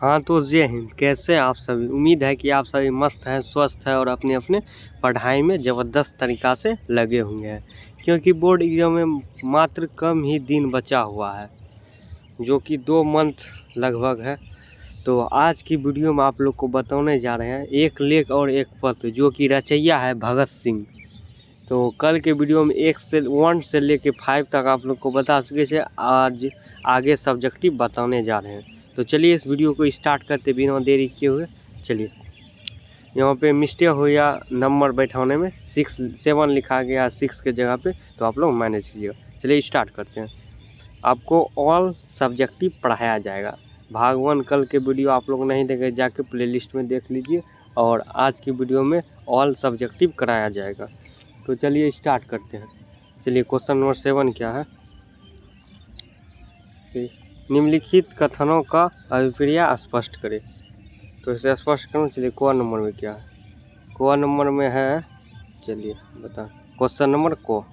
हाँ तो जय हिंद। कैसे आप सभी? उम्मीद है कि आप सभी मस्त हैं, स्वस्थ हैं और अपने अपने पढ़ाई में ज़बरदस्त तरीक़ा से लगे होंगे हैं, क्योंकि बोर्ड एग्जाम में मात्र कम ही दिन बचा हुआ है, जो कि 2 मंथ लगभग है। तो आज की वीडियो में आप लोग को बताने जा रहे हैं एक लेख और एक पत्र, जो कि रचयिता है भगत सिंह। तो कल के वीडियो में 1 से लेके 5 तक आप लोग को बता चुके थे, आज आगे सब्जेक्टिव बताने जा रहे हैं। तो चलिए इस वीडियो को स्टार्ट करते बिना देरी किए हुए। चलिए, यहाँ पे मिस्टेक हो या नंबर बैठाने में 7 लिखा गया 6 के जगह पे, तो आप लोग मैनेज कीजिएगा। चलिए स्टार्ट करते हैं। आपको ऑल सब्जेक्टिव पढ़ाया जाएगा। भाग 1 कल के वीडियो आप लोग नहीं देखे, जाके प्लेलिस्ट में देख लीजिए, और आज की वीडियो में ऑल सब्जेक्टिव कराया जाएगा। तो चलिए स्टार्ट करते हैं। चलिए क्वेश्चन नंबर 7 क्या है? निम्नलिखित कथनों का अभिप्राय स्पष्ट करें। तो इसे स्पष्ट करूँ। चलिए क नंबर में क्या है? क नंबर में है, चलिए बता, क्वेश्चन नंबर क।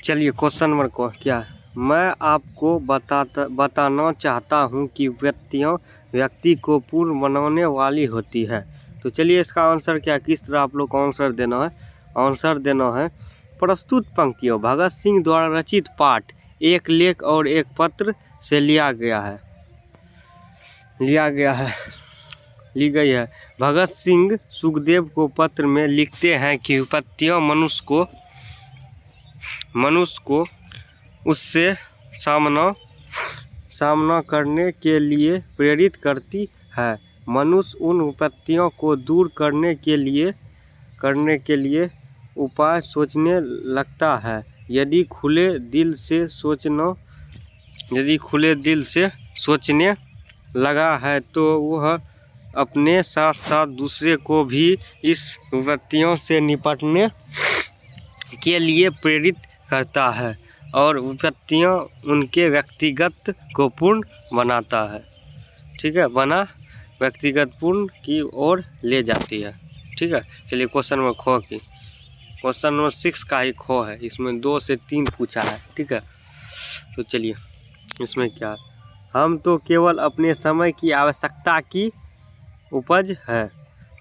चलिए क्वेश्चन नंबर क क्या है? मैं आपको बताना चाहता हूँ कि व्यक्ति को पूर्ण बनाने वाली होती है। तो चलिए इसका आंसर क्या, किस तरह आप लोग को आंसर देना है? आंसर देना है, प्रस्तुत पंक्तियों भगत सिंह द्वारा रचित पाठ एक लेख और एक पत्र से ली गई है। भगत सिंह सुखदेव को पत्र में लिखते हैं कि विपत्तियां मनुष्य को उससे सामना करने के लिए प्रेरित करती है। मनुष्य उन विपत्तियों को दूर करने के लिए उपाय सोचने लगता है। यदि खुले दिल से सोचने लगा है तो वह अपने साथ साथ दूसरे को भी इस विपत्तियों से निपटने के लिए प्रेरित करता है, और विपत्तियां उनके व्यक्तिगत को पूर्ण बनाता है। ठीक है, व्यक्तिगत पूर्ण की ओर ले जाती है। ठीक है, चलिए क्वेश्चन नंबर ख की, क्वेश्चन नंबर 6 का ही ख है, इसमें 2 से 3 पूछा है। ठीक है, तो चलिए इसमें क्या है? हम तो केवल अपने समय की आवश्यकता की उपज है।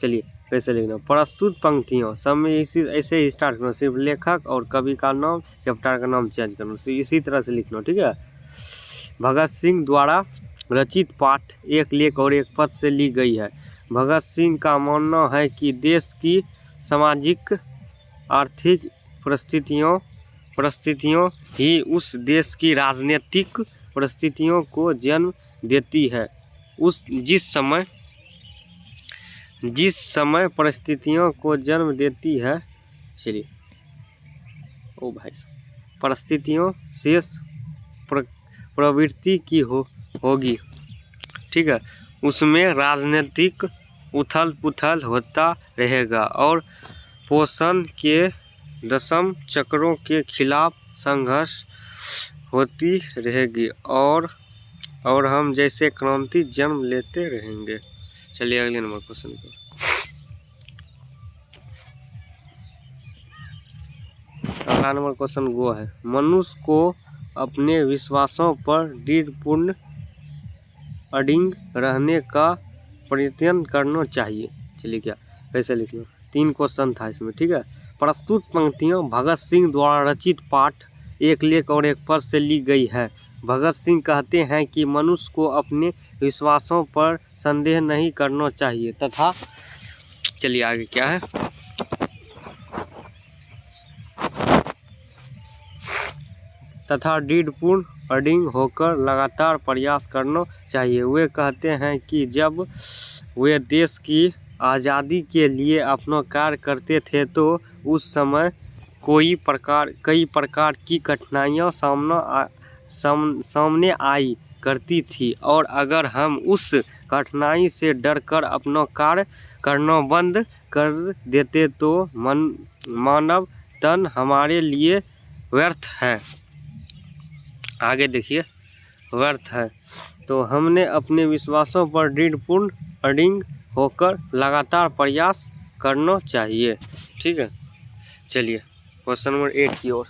चलिए कैसे लिखना? प्रस्तुत पंक्तियों सब में ऐसे ही स्टार्ट करना, सिर्फ लेखक और कवि का नाम, चैप्टर का नाम चेंज करना, इसी तरह से लिखना। ठीक है, भगत सिंह द्वारा रचित पाठ एक लेख और एक पत्र से ली गई है। भगत सिंह का मानना है कि देश की सामाजिक आर्थिक परिस्थितियों ही उस देश की राजनीतिक परिस्थितियों को जन्म देती है। जिस समय परिस्थितियों को जन्म देती है, चलिए ओ भाई साहब, परिस्थितियों शेष प्रवृत्ति की होगी। ठीक है, उसमें राजनीतिक उथल पुथल होता रहेगा और पोषण के दशम चक्रों के खिलाफ संघर्ष होती रहेगी, और हम जैसे क्रांति जन्म लेते रहेंगे। चलिए अगले नंबर क्वेश्चन पर। अगला नंबर क्वेश्चन वो है, मनुष्य को अपने विश्वासों पर दृढ़पूर्ण अडिग रहने का प्रयत्न करना चाहिए। चलिए क्या, कैसे लिखना? 3 क्वेश्चन था इसमें। ठीक है, प्रस्तुत पंक्तियां भगत सिंह द्वारा रचित पाठ एक लेख और एक पत्र से ली गई है। भगत सिंह कहते हैं कि मनुष्य को अपने विश्वासों पर संदेह नहीं करना चाहिए तथा, चलिए आगे क्या है, तथा दृढ़पूर्ण अडिग होकर लगातार प्रयास करना चाहिए। वे कहते हैं कि जब वे देश की आज़ादी के लिए अपना कार्य करते थे तो उस समय कई प्रकार की कठिनाइयाँ सामने आई करती थी, और अगर हम उस कठिनाई से डरकर अपना कार्य करना बंद कर देते तो मानव तन हमारे लिए व्यर्थ है। आगे देखिए, व्यर्थ है। तो हमने अपने विश्वासों पर दृढ़पूर्ण अडिग होकर लगातार प्रयास करना चाहिए। ठीक है, चलिए क्वेश्चन नंबर 8 की ओर।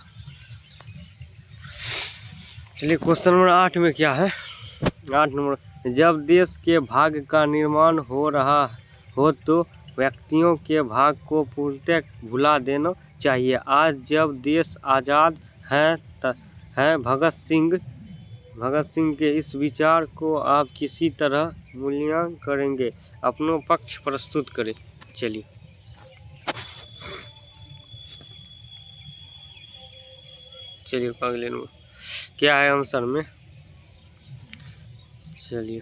चलिए क्वेश्चन नंबर 8 में क्या है? 8 नंबर, जब देश के भाग्य का निर्माण हो रहा हो तो व्यक्तियों के भाग को पूर्णतः भुला देना चाहिए। आज जब देश आज़ाद है भगत सिंह के इस विचार को आप किसी तरह मूल्यांकन करेंगे? अपना पक्ष प्रस्तुत करें। चलिए अगले नंबर क्या है आंसर में। चलिए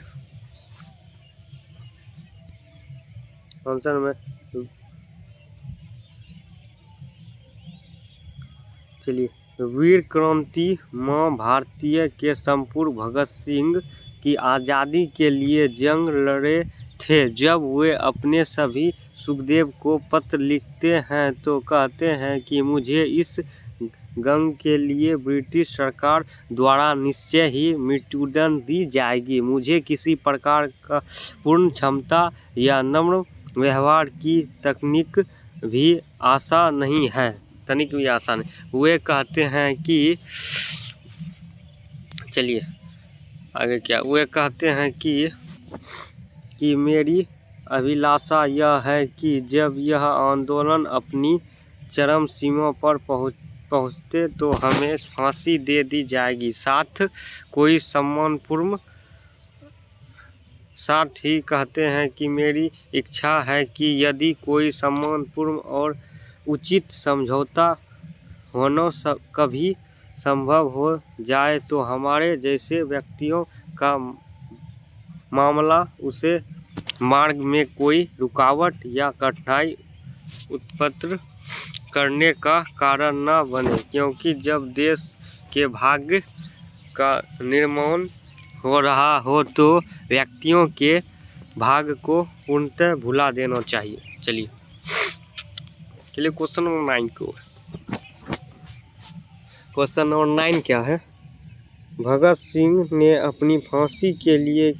आंसर में वीर क्रांति मां भारतीय के संपूर्ण भगत सिंह की आज़ादी के लिए जंग लड़े थे। जब वे अपने सभी सुखदेव को पत्र लिखते हैं तो कहते हैं कि मुझे इस गंग के लिए ब्रिटिश सरकार द्वारा निश्चय ही मृत्युदंड दी जाएगी। मुझे किसी प्रकार का पूर्ण क्षमता या नम्र व्यवहार की तकनीक भी आशा नहीं है। वे कहते हैं कि चलिए आगे क्या, वे कहते हैं कि मेरी अभिलाषा यह है कि जब यह आंदोलन अपनी चरम सीमा पर पहुंचते तो हमें फांसी दे दी जाएगी। साथ ही कहते हैं कि मेरी इच्छा है कि यदि कोई सम्मानपूर्ण और उचित समझौता होना कभी संभव हो जाए तो हमारे जैसे व्यक्तियों का मामला उसे मार्ग में कोई रुकावट या कठिनाई उत्पन्न करने का कारण न बने, क्योंकि जब देश के भाग्य का निर्माण हो रहा हो तो व्यक्तियों के भाग्य को पूर्णतः भुला देना चाहिए। चलिए क्वेश्चन नंबर 9 को। क्वेश्चन नंबर 9 क्या है? भगत सिंह ने अपनी फांसी के लिए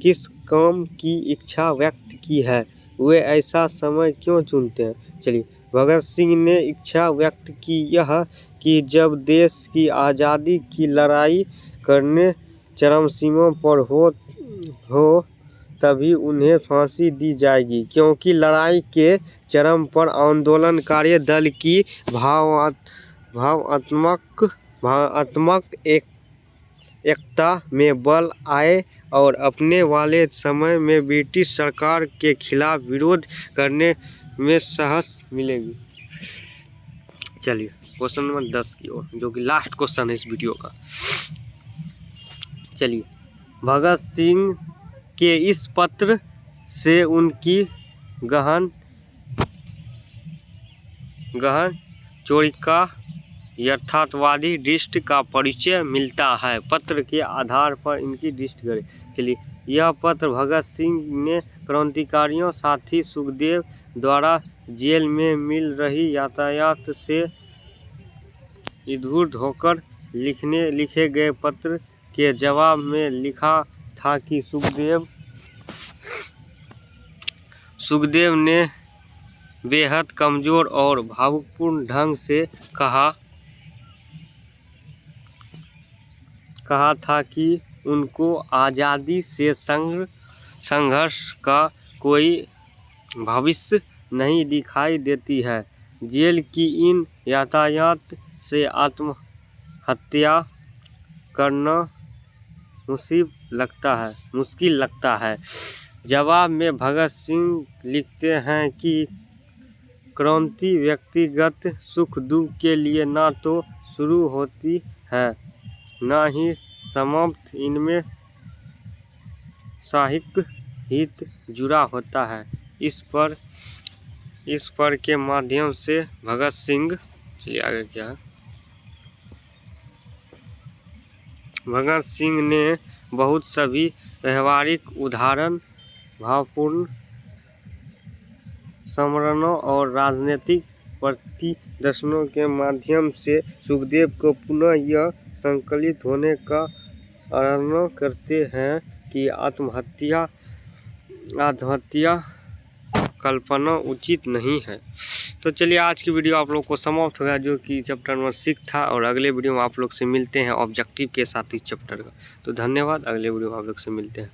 किस काम की इच्छा व्यक्त की है? वे ऐसा समय क्यों चुनते हैं? चलिए, भगत सिंह ने इच्छा व्यक्त की यह कि जब देश की आज़ादी की लड़ाई करने चरम सीमा पर हो तभी उन्हें फांसी दी जाएगी, क्योंकि लड़ाई के चरम पर आंदोलनकारी दल की भावनात्मक एकता में बल आए और अपने वाले समय में ब्रिटिश सरकार के खिलाफ विरोध करने में साहस मिलेगी। चलिए क्वेश्चन नंबर 10 की ओर, जो कि लास्ट क्वेश्चन है इस वीडियो का। चलिए, भगत सिंह के इस पत्र से उनकी गहन चोरिका यथार्थवादी दृष्टि का परिचय मिलता है। पत्र के आधार पर इनकी दृष्टि करें। चलिए, यह पत्र भगत सिंह ने क्रांतिकारियों साथी सुखदेव द्वारा जेल में मिल रही यातायात से उद्धृत होकर लिखे गए पत्र के जवाब में लिखा था कि सुखदेव ने बेहद कमजोर और भावपूर्ण ढंग से कहा था कि उनको आज़ादी से संघर्ष का कोई भविष्य नहीं दिखाई देती है। जेल की इन यातायात से आत्महत्या करना मुश्किल लगता है। जवाब में भगत सिंह लिखते हैं कि क्रांति व्यक्तिगत सुख दुख के लिए न तो शुरू होती है न ही समाप्त, इनमें साहित्य हित जुड़ा होता है। इस पर के माध्यम से भगत सिंह, चलिए आगे क्या है, भगत सिंह ने बहुत सभी व्यवहारिक उदाहरण, भावपूर्ण समरणों और राजनीतिक प्रतिदर्शनों के माध्यम से सुखदेव को पुनः यह संकलित होने का आह्वान करते हैं कि आत्महत्या कल्पना उचित नहीं है। तो चलिए आज की वीडियो आप लोग को समाप्त हो गया, जो कि चैप्टर नंबर 6 था, और अगले वीडियो में आप लोग से मिलते हैं ऑब्जेक्टिव के साथ इस चैप्टर का। तो धन्यवाद, अगले वीडियो में आप लोग से मिलते हैं।